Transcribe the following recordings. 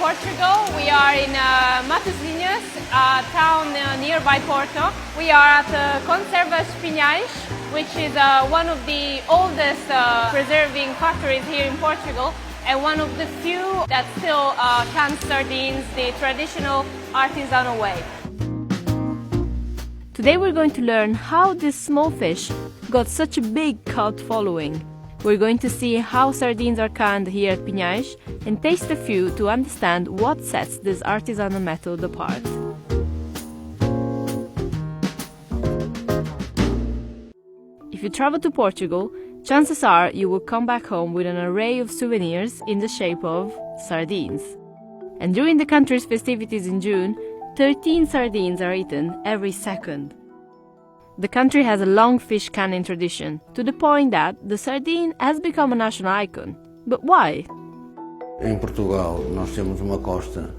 Portugal. We are in Matosinhos, a town nearby Porto. We are at Conservas Pinhais, which is one of the oldest preserving factories here in Portugal, and one of the few that still can sardines the traditional artisanal way. Today we're going to learn how this small fish got such a big cult following. We're going to see how sardines are canned here at Pinhais and taste a few to understand what sets this artisanal method apart. If you travel to Portugal, chances are you will come back home with an array of souvenirs in the shape of sardines. And during the country's festivities in June, 13 sardines are eaten every second. The country has a long fish canning tradition, to the point that the sardine has become a national icon. But why? Em Portugal, nós temos uma costa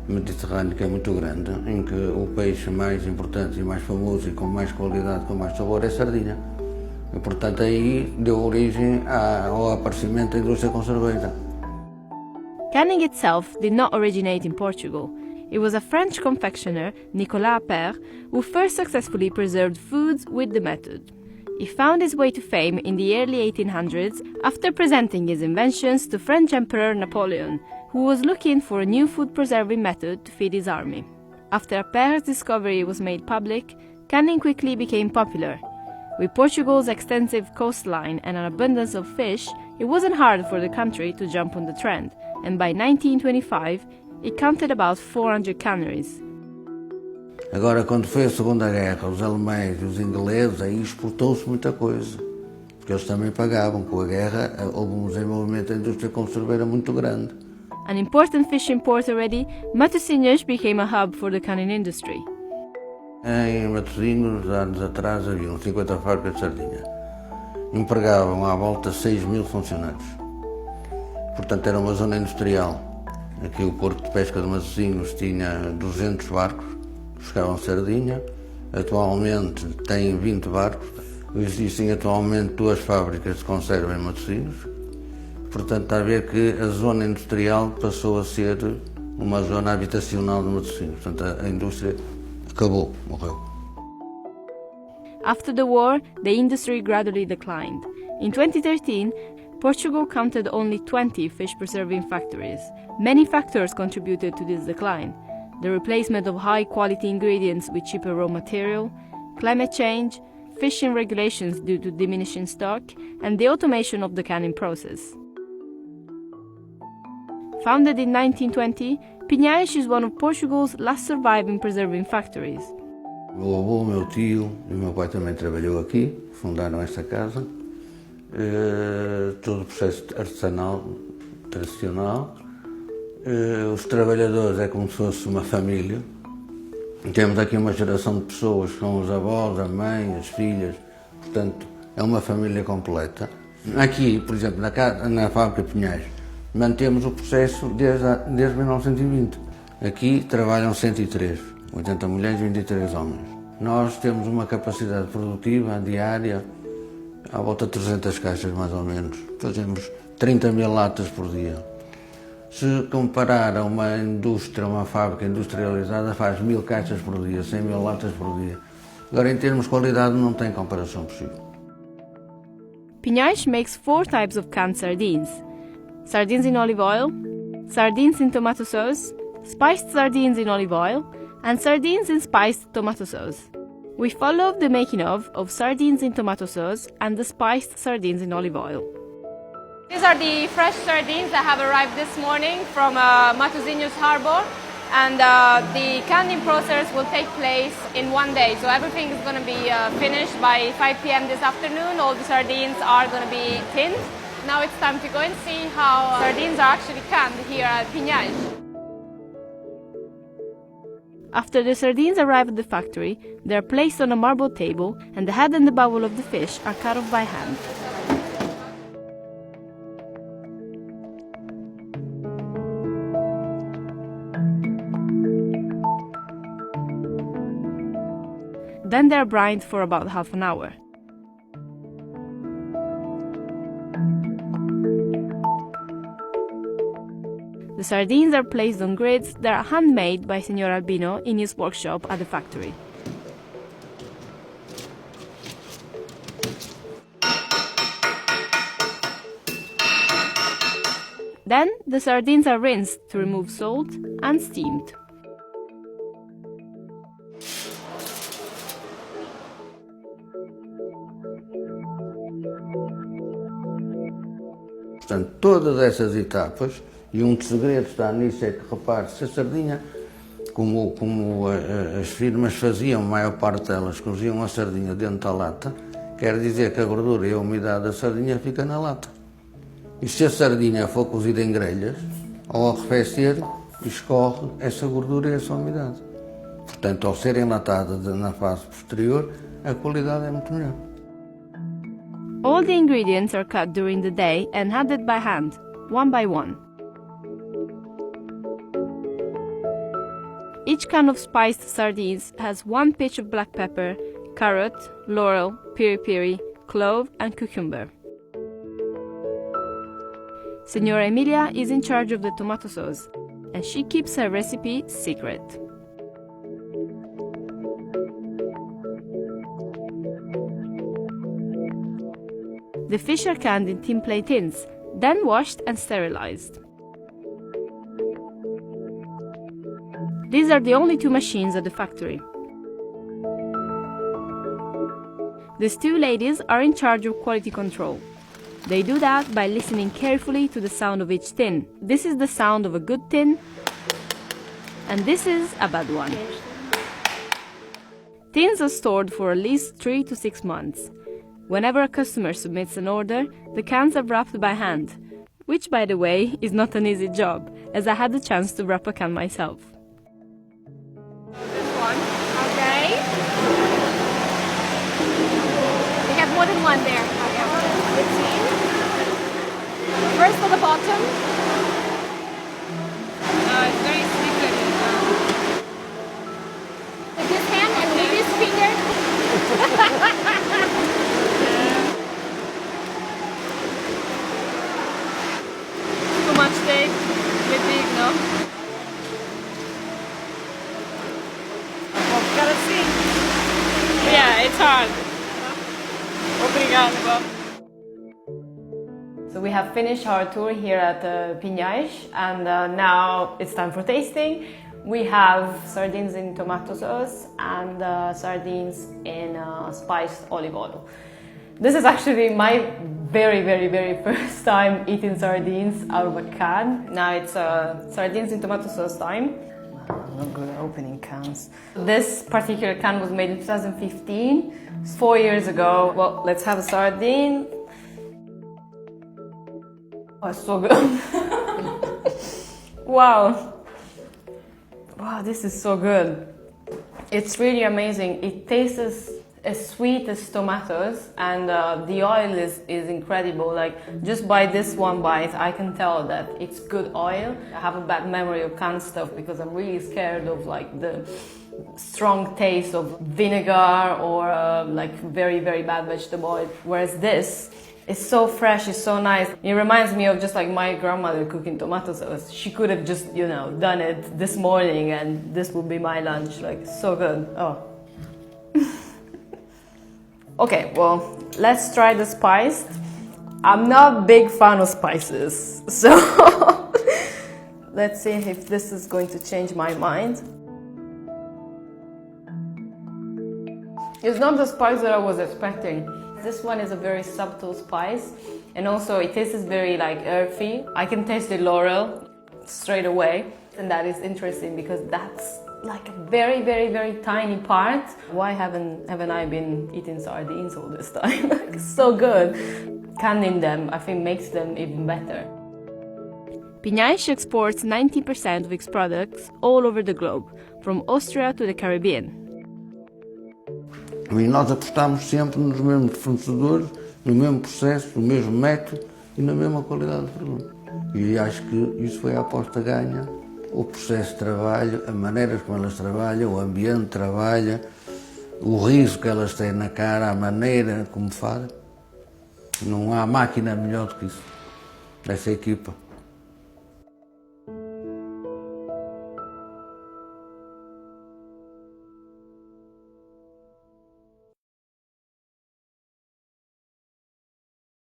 mediterrânea que é muito grande, em que o peixe mais importante e mais famoso e com mais qualidade, com mais sabor, é a sardinha. E, portanto, aí deu origem ao aparecimento da indústria conserveira. Canning itself did not originate in Portugal. It was a French confectioner, Nicolas Appert, who first successfully preserved foods with the method. He found his way to fame in the early 1800s after presenting his inventions to French Emperor Napoleon, who was looking for a new food-preserving method to feed his army. After Appert's discovery was made public, canning quickly became popular. With Portugal's extensive coastline and an abundance of fish, it wasn't hard for the country to jump on the trend, and by 1925, it counted about 400 canneries. Agora, quando foi a Segunda Guerra, os alemães e os ingleses, aí exportou-se muita coisa, porque eles também pagavam. Com a guerra, houve um desenvolvimento da indústria conserveira muito grande. An important fishing port already, Matosinhos became a hub for the canning industry. Em Matosinhos, anos atrás, haviam 50 fábricas de sardinha. Empregavam à volta 6.000 funcionários. Portanto, era uma zona industrial. Aqui o Porto de Pesca de Matosinhos tinha 200 barcos que pescavam sardinha. Atualmente tem 20 barcos. Existem atualmente 2 fábricas de conserva em Matosinhos. Portanto, está a ver que a zona industrial passou a ser uma zona habitacional de Matosinhos. Portanto, a indústria acabou, morreu. After the war, the industry gradually declined. In 2013, Portugal counted only 20 fish-preserving factories. Many factors contributed to this decline: the replacement of high-quality ingredients with cheaper raw material, climate change, fishing regulations due to diminishing stock, and the automation of the canning process. Founded in 1920, Pinhais is one of Portugal's last surviving preserving factories. Meu avô, meu tio e meu pai também trabalhou aqui, fundaram esta casa. Todo o processo artesanal, tradicional. Os trabalhadores é como se fosse uma família. Temos aqui uma geração de pessoas, com os avós, a mãe, as filhas, portanto é uma família completa. Aqui, por exemplo, na fábrica Pinhais, mantemos o processo desde 1920. Aqui trabalham 103, 80 mulheres e 23 homens. Nós temos uma capacidade produtiva diária à volta de 300 caixas, mais ou menos. Fazemos 30.000 latas por dia. Se comparar a uma indústria, uma fábrica industrializada, faz 1.000 caixas por dia, 100.000 latas por dia. Agora, em termos de qualidade, não tem comparação possível. Pinhais makes 4 types of canned sardines: sardines in olive oil, sardines in tomato sauce, spiced sardines in olive oil, and sardines in spiced tomato sauce. We followed the making of sardines in tomato sauce and the spiced sardines in olive oil. These are the fresh sardines that have arrived this morning from Matosinhos Harbour, and the canning process will take place in 1 day. So everything is going to be finished by 5 p.m. this afternoon. All the sardines are going to be tinned. Now it's time to go and see how sardines are actually canned here at Pinhais. After the sardines arrive at the factory, they are placed on a marble table and the head and the bowel of the fish are cut off by hand. Then they are brined for about half an hour. The sardines are placed on grids that are handmade by Signor Albino in his workshop at the factory. Then the sardines are rinsed to remove salt and steamed. Portanto, todas essas etapas, e um dos segredos está nisso, é que, repare, se a sardinha, como as firmas faziam, a maior parte delas coziam a sardinha dentro da lata, quer dizer que a gordura e a umidade da sardinha fica na lata. E se a sardinha for cozida em grelhas, ao arrefecer, escorre essa gordura e essa umidade. Portanto, ao ser enlatada na fase posterior, a qualidade é muito melhor. All the ingredients are cut during the day and added by hand, one by one. Each can of spiced sardines has one pinch of black pepper, carrot, laurel, piri-piri, clove and cucumber. Signora Emilia is in charge of the tomato sauce, and she keeps her recipe secret. The fish are canned in tinplate tins, then washed and sterilized. These are the only two machines at the factory. These two ladies are in charge of quality control. They do that by listening carefully to the sound of each tin. This is the sound of a good tin, and this is a bad one. Tins are stored for at least 3 to 6 months. Whenever a customer submits an order, the cans are wrapped by hand, which, by the way, is not an easy job, as I had the chance to wrap a can myself. This one, okay. We have more than one there. Let's see. First for the bottom. It's very slippery. With this hand and with this finger. Too much tape. Bit big, no? Gotta see. Yeah, it's hard. Obrigado, Bob. So we have finished our tour here at Pinhais, and now it's time for tasting. We have sardines in tomato sauce and sardines in spiced olive oil. This is actually my very first time eating sardines out of a can. Now it's sardines in tomato sauce time. I'm not good at opening cans. This particular can was made in 2015, 4 years ago. Well, let's have a sardine. Oh, it's so good. Wow. Wow, this is so good. It's really amazing. It tastes as sweet as tomatoes, and the oil is incredible. Like, just by this one bite, I can tell that it's good oil. I have a bad memory of canned stuff because I'm really scared of like the strong taste of vinegar or like very bad vegetable oil. Whereas this, it's so fresh, it's so nice. It reminds me of just like my grandmother cooking tomato sauce. She could have just, you know, done it this morning and this would be my lunch. Like, so good. Oh. Okay, well, let's try the spiced. I'm not a big fan of spices, so let's see if this is going to change my mind. It's not the spice that I was expecting. This one is a very subtle spice, and also it tastes very like earthy. I can taste the laurel straight away, and that is interesting because that's like a very tiny part. Why haven't I been eating sardines all this time? It's so good. Canning them, I think, makes them even better. Pinhais exports 90% of its products all over the globe, from Austria to the Caribbean. E nós apostamos sempre nos mesmos fornecedores, no mesmo processo, no mesmo método e na mesma qualidade de produto. E acho que isso foi a aposta ganha. O processo de trabalho, a maneira como elas trabalham, o ambiente de trabalho, o riso que elas têm na cara, a maneira como fazem. Não há máquina melhor do que isso, dessa equipa.